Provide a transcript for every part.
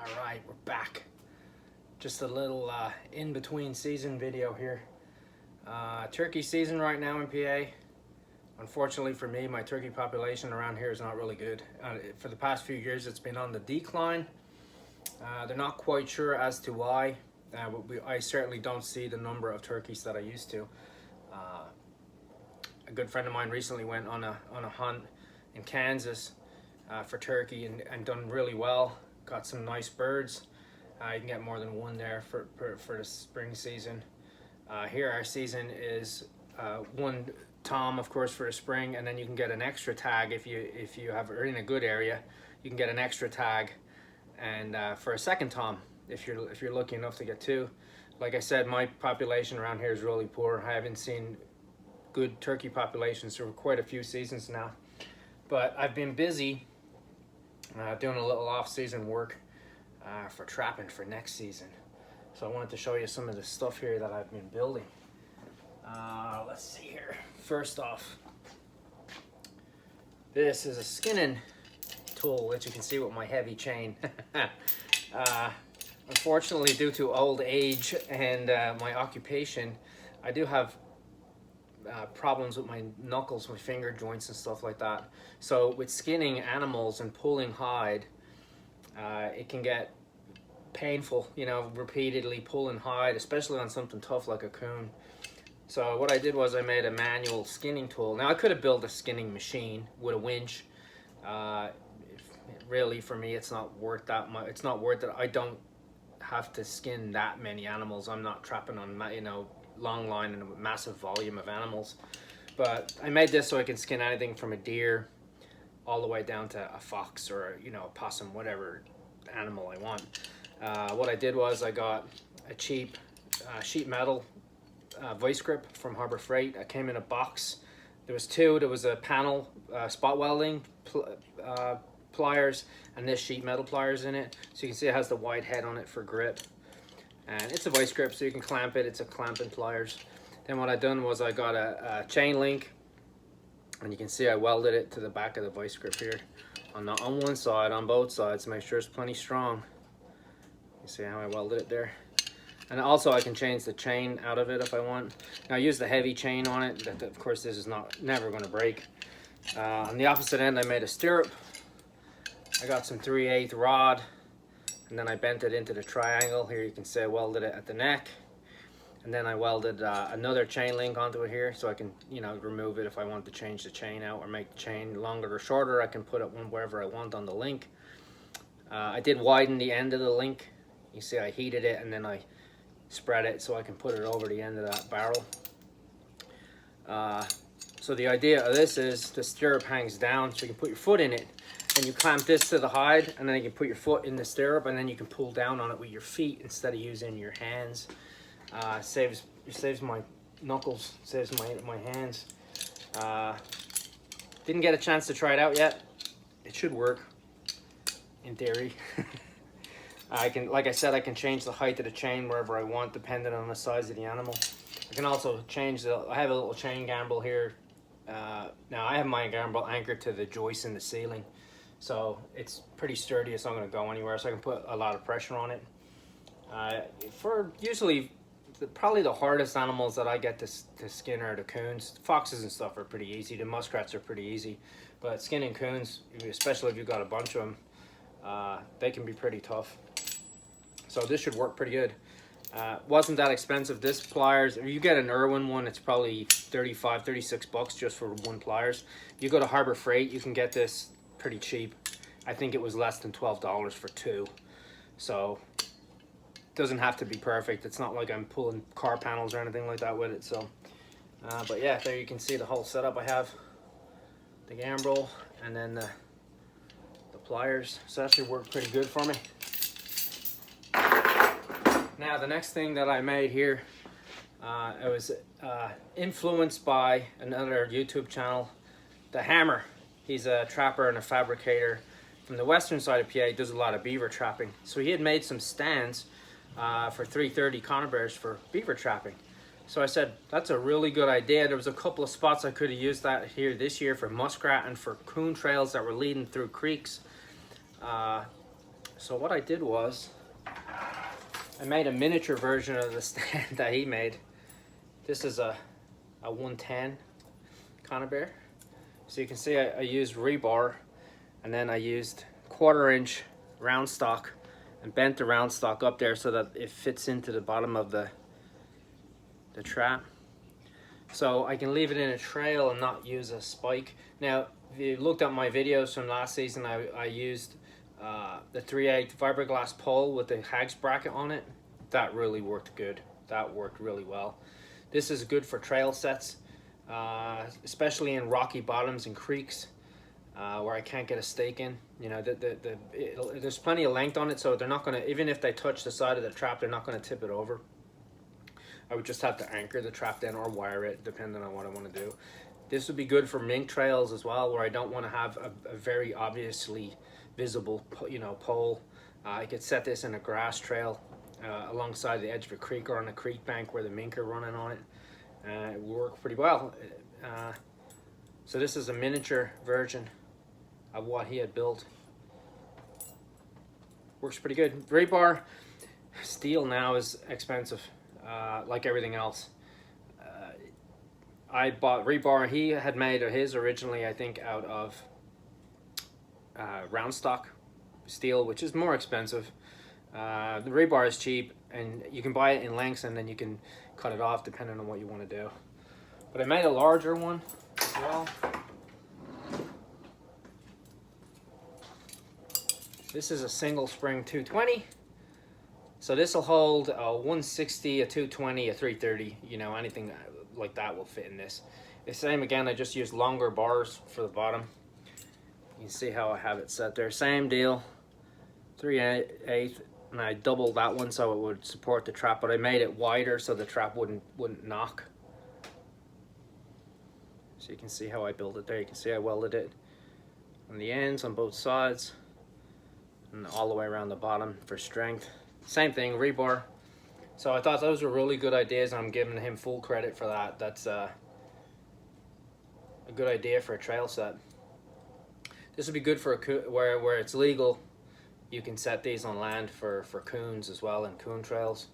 All right, we're back. Just a little in-between season video here. Turkey season right now in PA. Unfortunately for me, my turkey population around here is not really good. For the past few years, it's been on the decline. They're not quite sure as to why. I certainly don't see the number of turkeys that I used to. A good friend of mine recently went on a hunt in Kansas for turkey and done really well. Got some nice birds. You can get more than one there for the spring season. Here our season is one tom, of course, for the spring, and then you can get an extra tag if you are in a good area. You can get an extra tag, and for a second tom if you're lucky enough to get two. Like I said, my population around here is really poor. I haven't seen good turkey populations for quite a few seasons now, but I've been busy doing a little off-season work for trapping for next season. So I wanted to show you some of the stuff here that I've been building. Let's see here. First off, this is a skinning tool that you can see with my heavy chain. Unfortunately, due to old age and my occupation, I do have problems with my knuckles, my finger joints and stuff like that. So with skinning animals and pulling hide, it can get painful, you know, repeatedly pulling hide, especially on something tough like a coon. So what I did was I made a manual skinning tool. Now I could have built a skinning machine with a winch. Really, for me, it's not worth that much. It's not worth it. I don't have to skin that many animals. I'm not trapping on, you know, long line and a massive volume of animals. But I made this so I can skin anything from a deer all the way down to a fox or, you know, a possum, whatever animal I want. What I did was I got a cheap sheet metal vice grip from Harbor Freight. It came in a box. There was two. There was a panel spot welding pliers and this sheet metal pliers in it. So you can see it has the wide head on it for grip. And it's a vice grip, so you can clamp it. It's a clamping pliers. Then what I done was I got a chain link, and you can see I welded it to the back of the vice grip here on one side, on both sides, to make sure it's plenty strong. You see how I welded it there? And also I can change the chain out of it if I want. Now I use the heavy chain on it. Of course, this is never going to break. On the opposite end, I made a stirrup. I got some 3/8 rod, and then I bent it into the triangle. Here you can see I welded it at the neck, and then I welded another chain link onto it here, so I can, you know, remove it if I want to change the chain out or make the chain longer or shorter. I can put it wherever I want on the link. I did widen the end of the link. You see I heated it and then I spread it so I can put it over the end of that barrel. So the idea of this is the stirrup hangs down, so you can put your foot in it, and you clamp this to the hide, and then you can put your foot in the stirrup, and then you can pull down on it with your feet instead of using your hands. It saves my knuckles, saves my hands. Didn't get a chance to try it out yet. It should work, in theory. Like I said, I can change the height of the chain wherever I want, depending on the size of the animal. I can also change I have a little chain gambrel here. Now I have my gambrel anchored to the joist in the ceiling, so it's pretty sturdy. It's not going to go anywhere, so I can put a lot of pressure on it. For usually, probably the hardest animals that I get to skin are the coons. Foxes and stuff are pretty easy. The muskrats are pretty easy, but skinning coons, especially if you've got a bunch of them, they can be pretty tough. So this should work pretty good. Wasn't that expensive. This pliers, if you get an Irwin one, it's probably 35, 36 bucks just for one pliers. If you go to Harbor Freight, you can get this pretty cheap. I think it was less than $12 for two. So it doesn't have to be perfect. It's not like I'm pulling car panels or anything like that with it. So, but yeah, there you can see the whole setup I have. The gambrel and then the pliers. So that should work pretty good for me. Now the next thing that I made here, it was influenced by another YouTube channel, The Hammer. He's a trapper and a fabricator from the western side of PA. He does a lot of beaver trapping. So he had made some stands for 330 conifer bears for beaver trapping. So I said, that's a really good idea. There was a couple of spots I could have used that here this year for muskrat and for coon trails that were leading through creeks. So what I did was I made a miniature version of the stand that he made. This is a 110 conibear. So you can see I used rebar, and then I used 1/4" round stock and bent the round stock up there so that it fits into the bottom of the trap. So I can leave it in a trail and not use a spike. Now, if you looked at my videos from last season, I used the 3/8 fiberglass pole with the hags bracket on it. That really worked good. That worked really well. This is good for trail sets, especially in rocky bottoms and creeks where I can't get a stake in. You know, there's plenty of length on it, so they're not gonna, even if they touch the side of the trap, they're not gonna tip it over. I would just have to anchor the trap down or wire it, depending on what I want to do. This would be good for mink trails as well, where I don't want to have a very obviously visible, you know, pole. I could set this in a grass trail alongside the edge of a creek or on a creek bank where the mink are running on it. It will work pretty well. So this is a miniature version of what he had built. Works pretty good. Rebar, steel now is expensive. Like everything else. I bought rebar. He had made his originally, I think, out of round stock steel, which is more expensive. The rebar is cheap, and you can buy it in lengths, and then you can cut it off depending on what you want to do. But I made a larger one as well. This is a single spring 220. So this will hold a 160, a 220, a 330, you know, anything like that will fit in this. The same again, I just used longer bars for the bottom. You can see how I have it set there. Same deal, 3/8, and I doubled that one so it would support the trap, but I made it wider so the trap wouldn't knock. So you can see how I built it there. You can see I welded it on the ends on both sides and all the way around the bottom for strength. Same thing, rebar. So I thought those were really good ideas, and I'm giving him full credit for that. That's a good idea for a trail set. This would be good for where it's legal. You can set these on land for coons as well, and coon trails.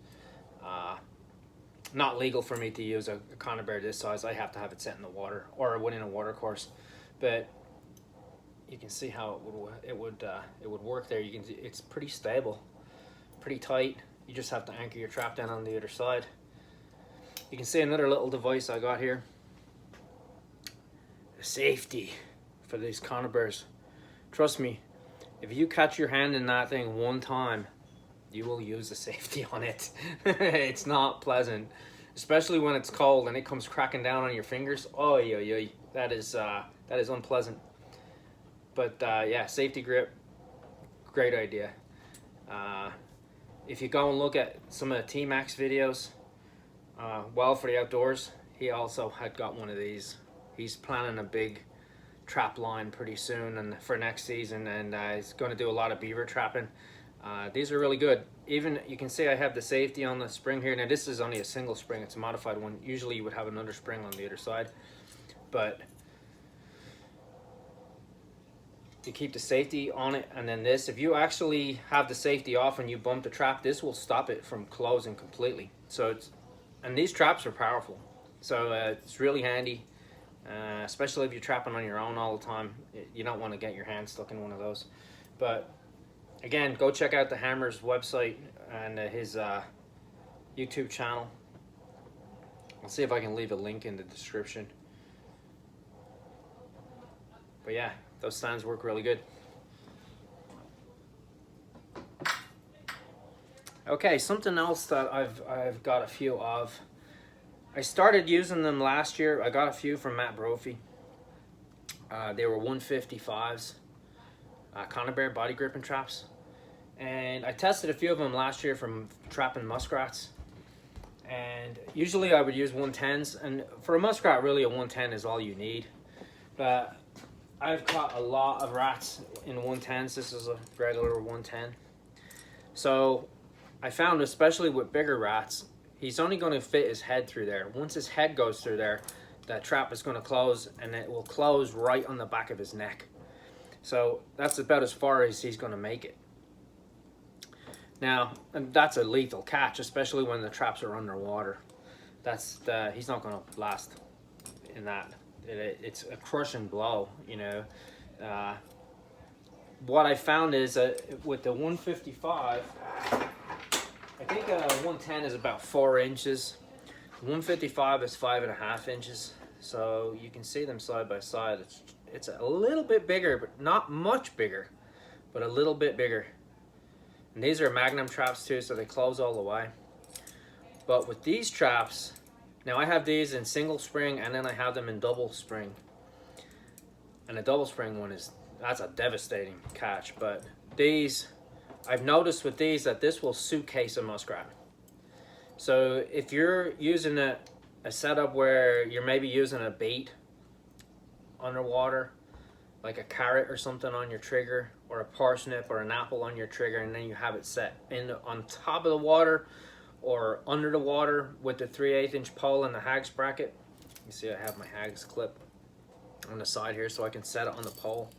Not legal for me to use a conibear this size. I have to have it set in the water or within a water course. But you can see how it would work there. You can see it's pretty stable. Pretty tight. You just have to anchor your trap down on the other side. You can see another little device I got here. The safety for these conibears. Trust me, if you catch your hand in that thing one time, you will use the safety on it. It's not pleasant, especially when it's cold and it comes cracking down on your fingers. Oh yeah, that is unpleasant. But yeah, safety grip, great idea. If you go and look at some of the T-Max videos, Well for the Outdoors, he also had got one of these. He's planning a big trap line pretty soon and for next season, and he's going to do a lot of beaver trapping. These are really good. Even you can see I have the safety on the spring here. Now this is only a single spring, it's a modified one. Usually you would have another spring on the other side, but to keep the safety on it. And then this, if you actually have the safety off and you bump the trap, this will stop it from closing completely. So and these traps are powerful, so it's really handy, especially if you're trapping on your own all the time. You don't want to get your hand stuck in one of those. But again, go check out the Hammer's website and his YouTube channel. I'll see if I can leave a link in the description. But yeah, those stands work really good. Okay, something else that I've got a few of. I started using them last year. I got a few from Matt Brophy. They were 155s, conibear body gripping traps. And I tested a few of them last year from trapping muskrats. And usually I would use 110s. And for a muskrat, really a 110 is all you need. But I've caught a lot of rats in 110s. This is a regular 110. So I found, especially with bigger rats, he's only going to fit his head through there. Once his head goes through there, that trap is going to close, and it will close right on the back of his neck. So that's about as far as he's going to make it. Now, and that's a lethal catch, especially when the traps are underwater. He's not going to last in that. It's a crushing blow, you know. What I found is with the 155, I think 110 is about 4 inches. 155 is 5.5 inches. So you can see them side by side. It's a little bit bigger, but not much bigger, but a little bit bigger. And these are Magnum traps too, so they close all the way. But with these traps, now I have these in single spring and then I have them in double spring. And the double spring one that's a devastating catch. But these, I've noticed with these that this will suitcase a muskrat. So if you're using a setup where you're maybe using a bait underwater, like a carrot or something on your trigger, or a parsnip or an apple on your trigger, and then you have it set on top of the water or under the water with the 3/8 inch pole and the hags bracket. You see I have my hags clip on the side here so I can set it on the pole.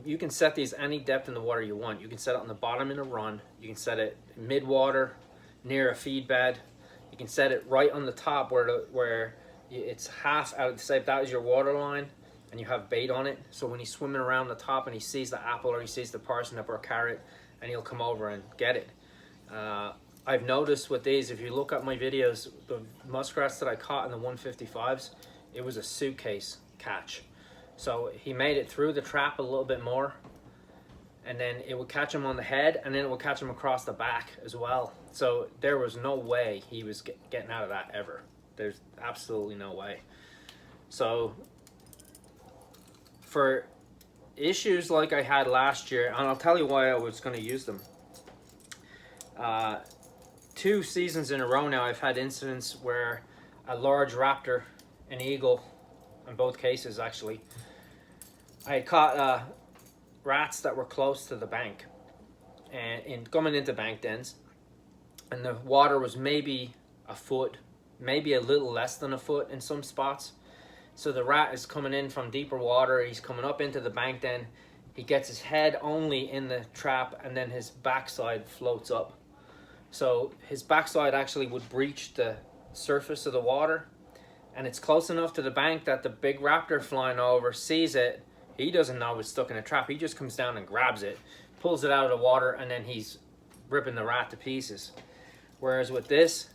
You can set these any depth in the water you want. You can set it on the bottom in a run. You can set it mid-water near a feed bed. You can set it right on the top where it's half out. Say if that is your water line and you have bait on it, so when he's swimming around the top and he sees the apple or he sees the parsnip or carrot, and he'll come over and get it. I've noticed with these, if you look at my videos, the muskrats that I caught in the 155s, it was a suitcase catch. So he made it through the trap a little bit more, and then it would catch him on the head, and then it would catch him across the back as well. So there was no way he was getting out of that ever. There's absolutely no way. So for issues like I had last year, and I'll tell you why I was going to use them. 2 seasons in a row now I've had incidents where a large raptor, an eagle, in both cases actually, I had caught rats that were close to the bank and coming into bank dens, and the water was maybe a foot, maybe a little less than a foot in some spots. So the rat is coming in from deeper water, he's coming up into the bank den, he gets his head only in the trap, and then his backside floats up. So his backside actually would breach the surface of the water, and it's close enough to the bank that the big raptor flying over sees it. He doesn't know it's stuck in a trap. He just comes down and grabs it, pulls it out of the water, and then he's ripping the rat to pieces. Whereas with this,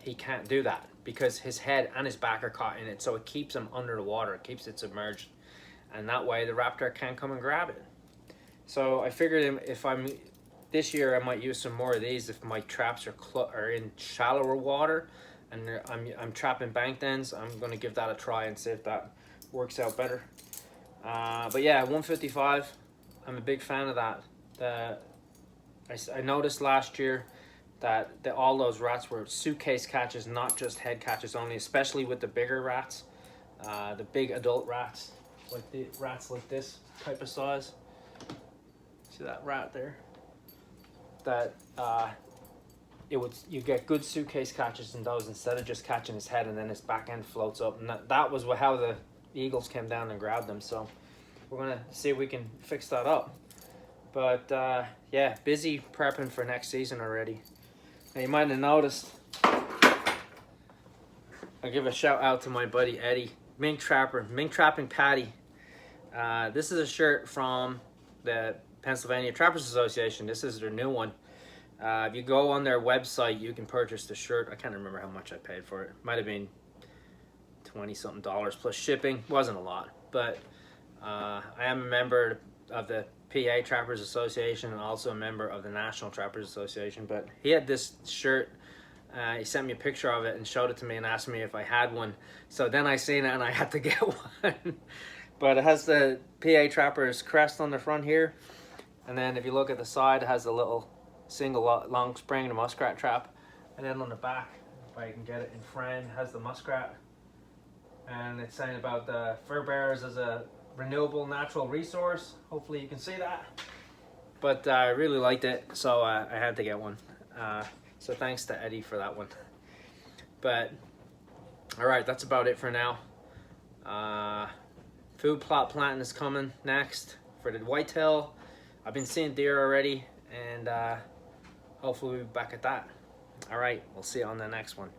he can't do that because his head and his back are caught in it, so it keeps him under the water, it keeps it submerged, and that way the raptor can't come and grab it. So I figured this year I might use some more of these if my traps are in shallower water and I'm trapping bank dens. I'm going to give that a try and see if that works out better. But yeah, 155, I'm a big fan of that. I noticed last year that all those rats were suitcase catches, not just head catches only, especially with the bigger rats, the big adult rats, like the rats like this type of size. See that rat there? That you get good suitcase catches in those instead of just catching his head and then his back end floats up, and that was how the eagles came down and grabbed them. So we're gonna see if we can fix that up. But yeah, busy prepping for next season already. Now you might have noticed, I'll give a shout out to my buddy Eddie, Mink Trapping Patty. This is a shirt from the Pennsylvania Trappers Association. This is their new one. If you go on their website, you can purchase the shirt. I can't remember how much I paid for it. Might have been $20-something plus shipping. Wasn't a lot, but I am a member of the PA Trappers Association and also a member of the National Trappers Association. But he had this shirt. He sent me a picture of it and showed it to me and asked me if I had one. So then I seen it and I had to get one. But it has the PA Trappers crest on the front here. And then if you look at the side, it has a little single long spring, the muskrat trap. And then on the back, if I can get it in frame, has the muskrat. And it's saying about the fur bearers as a renewable natural resource. Hopefully you can see that. But I really liked it, so I had to get one. So thanks to Eddie for that one. But all right, that's about it for now. Food plot planting is coming next for the whitetail. I've been seeing deer already, and hopefully we'll be back at that. All right, we'll see you on the next one.